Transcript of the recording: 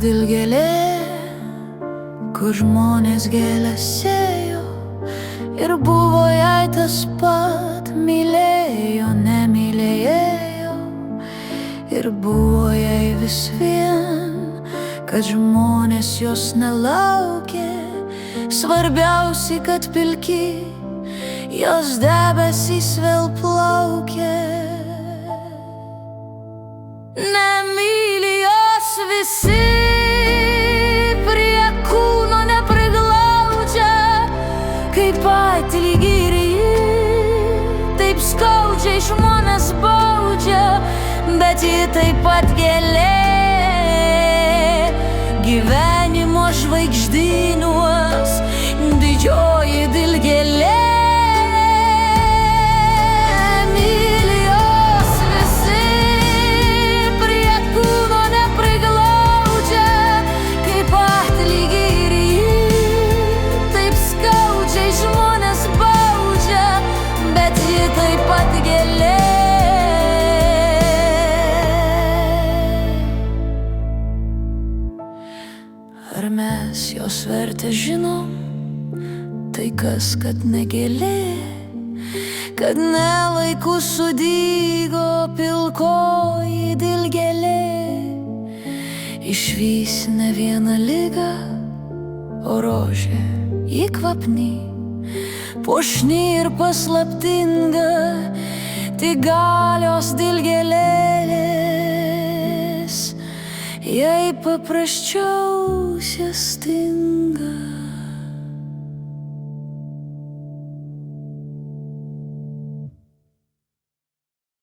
dilgėlė, kur žmonės gėlės sėjo, ir buvo jai tas pat, mylėjo, nemylėjo. Ir buvo jai vis vien, kad žmonės jos nelaukė. Svarbiausia, kad pilki jos debesys vėl plaukė. Nemyli jos visi, prie kūno nepriglaudžia, kaip atlygį ir ji, taip skaudžiai žmonės baudžia, bet ji taip pat gėlė, gyvenimo žvaigždynuos didžioji dilgėlė. Ar mes jos vertę žinom? Tai kas, kad ne gėlė, kad ne laiku sudygo pilkoji dilgėlė. Išvys ne vieną ligą, o rožė ji kvapni, puošni ir paslaptinga, tik galios dilgėlės jai paprasčiausia stinga.